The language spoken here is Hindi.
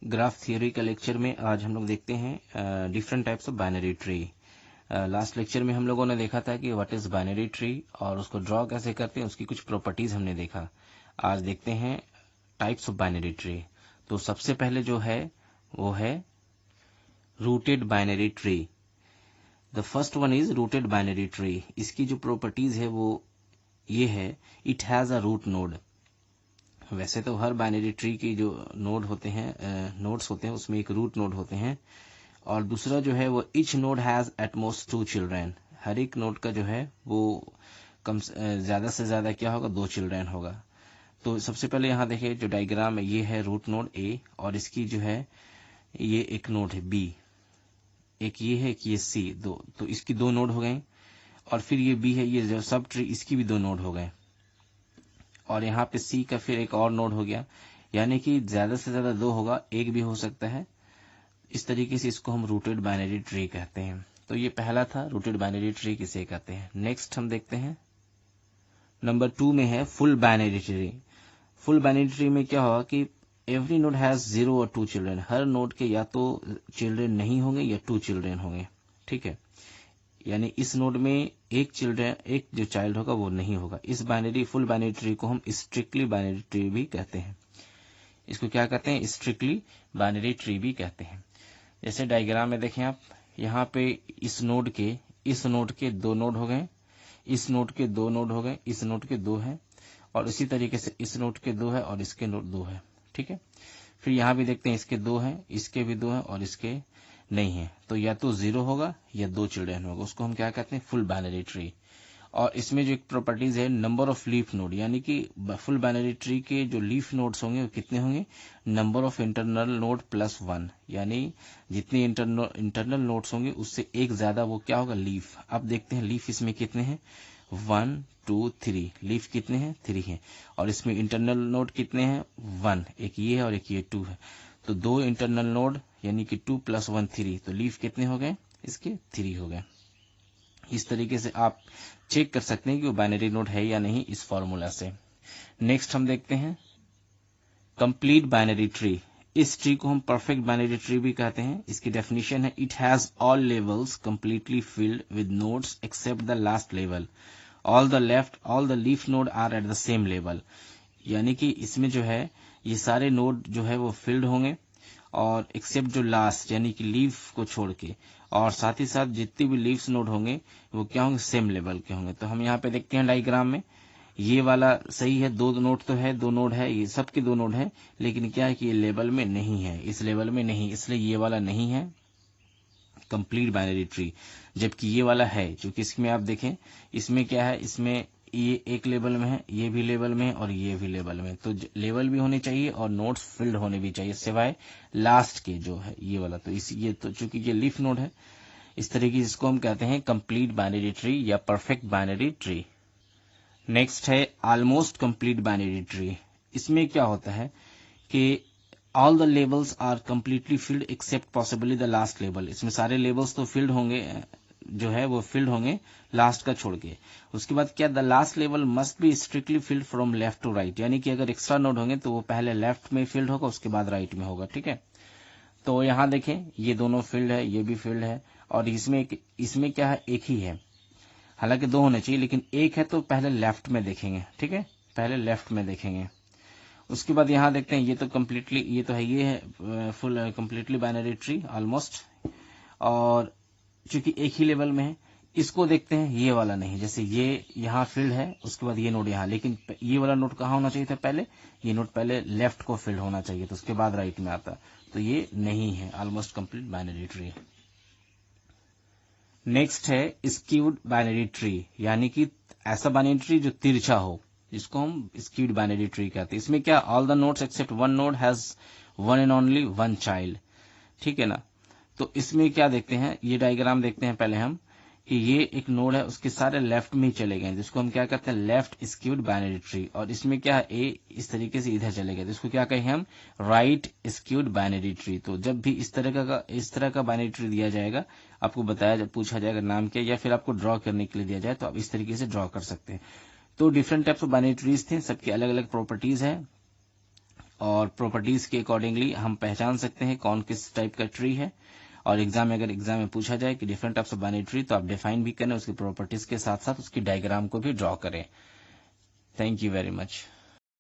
ग्राफ थियोरी का लेक्चर में आज हम लोग देखते हैं different types of binary tree. Last lecture में हम लोगों ने देखा था कि व्हाट इज बाइनरी ट्री और उसको ड्रॉ कैसे करते हैं, उसकी कुछ प्रॉपर्टीज हमने देखा। आज देखते हैं टाइप्स ऑफ बाइनरी ट्री। तो सबसे पहले जो है वो है rooted binary tree. The first one is rooted binary tree. इसकी जो प्रॉपर्टीज है वो ये है, it has a root node. वैसे तो हर बाइनरी ट्री की जो नोड होते हैं, नोड्स होते हैं, उसमें एक रूट नोड होते हैं। और दूसरा जो है वो each node has at most 2 children. हर एक नोड का जो है वो कम ज्यादा से ज्यादा क्या होगा, 2 चिल्ड्रेन होगा। तो सबसे पहले यहाँ देखिए जो डायग्राम है, ये है रूट नोड ए और इसकी जो है ये एक नोड है बी, एक ये है, एक ये सी, दो। तो इसकी 2 नोड हो गए। और फिर ये बी है, ये जो सब ट्री, इसकी भी 2 नोड हो गए। और यहाँ पे सी का फिर एक और नोड हो गया, यानी कि ज्यादा से ज्यादा 2 होगा, एक भी हो सकता है। इस तरीके से इसको हम रूटेड बाइनरी ट्री कहते हैं। तो ये पहला था, रूटेड बाइनरी ट्री किसे कहते हैं। नेक्स्ट हम देखते हैं नंबर 2 में है full binary tree. Full binary tree में क्या होगा कि एवरी नोड हैज 0 और 2 चिल्ड्रेन। हर नोड के या तो चिल्ड्रेन नहीं होंगे या 2 चिल्ड्रेन होंगे, ठीक है। यानी इस नोड में एक जो चाइल्ड होगा वो नहीं होगा। इस बाइनरी फुल बाइनरी ट्री को हम स्ट्रिक्टली बाइनरी ट्री भी कहते हैं। इसको क्या कहते हैं, स्ट्रिक्टली बाइनरी ट्री भी कहते हैं। जैसे डायग्राम में देखें आप, यहाँ पे इस नोड के 2 नोड हो गए, इस नोड के 2 नोड हो गए, इस नोड के 2 है, और इसी तरीके से इस नोड के 2 है और इसके नोड 2 है, ठीक है। फिर यहाँ भी देखते हैं इसके 2 हैं, इसके भी 2 हैं और इसके नहीं है। तो या तो 0 होगा या 2 चिल्ड्रेन होगा, उसको हम क्या कहते हैं, फुल बाइनरी ट्री। और इसमें जो एक प्रॉपर्टीज है नंबर ऑफ लीफ नोड, यानी कि फुल बाइनरी ट्री के जो लीफ नोड्स होंगे वो कितने होंगे, number of internal node plus 1, यानी जितने इंटरनल नोड्स होंगे उससे एक ज्यादा वो क्या होगा, लीफ। अब देखते हैं लीफ इसमें कितने हैं, 1 2 3 लीफ कितने हैं, 3 हैं। और इसमें इंटरनल नोड कितने हैं, 1, एक ये है और एक ये 2 है। तो 2 इंटरनल नोड यानी कि 2 + 1 3, तो लीफ कितने हो गए, इसके 3 हो गए। इस तरीके से आप चेक कर सकते हैं कि वो बाइनरी नोड है या नहीं इस फॉर्मूला से। नेक्स्ट हम देखते हैं कंप्लीट बाइनरी ट्री। इस ट्री को हम परफेक्ट बाइनरी ट्री भी कहते हैं। इसकी डेफिनेशन है, it has all levels completely filled with nodes except the last level. All the leaf node are at the same level. यानी कि इसमें जो है ये सारे नोड जो है वो फिल्ड होंगे, और एक्सेप्ट जो लास्ट यानी कि लीफ को छोड़ के, और साथ ही साथ जितने भी लीव्स नोड होंगे वो क्या होंगे, सेम लेवल के होंगे। तो हम यहाँ पे देखते हैं डायग्राम में, ये वाला सही है, 2 नोड तो है, 2 नोड है, ये सबके 2 नोड है, लेकिन क्या है कि ये लेवल में नहीं है, इस लेवल में नहीं, इसलिए ये वाला नहीं है कंप्लीट बाइनरी ट्री। जबकि ये वाला है, क्योंकि इसमें आप देखें, इसमें क्या है, इसमें ये एक लेवल में है, ये भी लेवल में है और ये भी लेवल में। तो लेवल भी होने चाहिए और नोड्स फिल्ड होने भी चाहिए, सिवाय लास्ट के जो है ये वाला। तो ये तो चूंकि ये लीफ नोड है, इस तरीके से इसको हम कहते हैं कंप्लीट बाइनरी ट्री या परफेक्ट बाइनरी ट्री। नेक्स्ट है ऑलमोस्ट कंप्लीट बाइनरी ट्री। इसमें क्या होता है कि all the levels are completely filled except possibly the last level. इसमें सारे लेवल्स तो फिल्ड होंगे, जो है वो फिल्ड होंगे लास्ट का छोड़ के। उसके बाद क्या, the last level must be strictly filled from left to right. यानी कि अगर एक्स्ट्रा नोड होंगे तो वो पहले लेफ्ट में फिल्ड होगा, उसके बाद राइट में होगा, ठीक है। तो यहाँ देखें ये दोनों फील्ड है, ये भी फील्ड है, और इसमें क्या है, एक ही है। हालांकि 2 होने चाहिए, लेकिन एक है, तो पहले लेफ्ट में देखेंगे, ठीक है, पहले लेफ्ट में देखेंगे। उसके बाद यहाँ देखते हैं, ये तो कम्प्लीटली, ये तो है, ये है full completely binary tree almost, और चूंकि एक ही लेवल में है। इसको देखते हैं, ये वाला नहीं, जैसे ये यहाँ फील्ड है, उसके बाद ये नोड यहाँ, लेकिन ये वाला नोड कहाँ होना चाहिए था, पहले ये नोड पहले लेफ्ट को फील्ड होना चाहिए, तो उसके बाद राइट में आता, तो ये नहीं है almost complete binary tree. Next है स्क्यूड बाइनरी ट्री, यानी कि ऐसा बाइनरी ट्री जो तिरछा हो, जिसको हम स्क्यूड बाइनरी ट्री कहते हैं। इसमें क्या, all the nodes except 1 node has 1 and only 1 child, ठीक है ना। तो इसमें क्या देखते हैं, ये डायग्राम देखते हैं पहले हम, कि ये एक नोड है, उसके सारे लेफ्ट में ही चले गए, जिसको हम क्या कहते हैं, लेफ्ट स्क्यूड बाइनरी ट्री। और इसमें क्या है, ए इस तरीके से इधर चले गए, तो इसको क्या कहें हम, राइट स्क्यूड बाइनरी ट्री। तो जब भी इस तरह का बाइनरी ट्री दिया जाएगा, आपको पूछा जाएगा नाम क्या, या फिर आपको ड्रॉ करने के लिए दिया जाए, तो आप इस तरीके से ड्रॉ कर सकते हैं। तो different types of binary trees थे, सबकी अलग अलग प्रॉपर्टीज है, और प्रॉपर्टीज के अकॉर्डिंगली हम पहचान सकते हैं कौन किस टाइप का ट्री है। और अगर एग्जाम में पूछा जाए कि different types of binary tree, तो आप डिफाइन भी करें, उसकी प्रॉपर्टीज के साथ साथ उसकी डायग्राम को भी ड्रॉ करें। Thank you very much.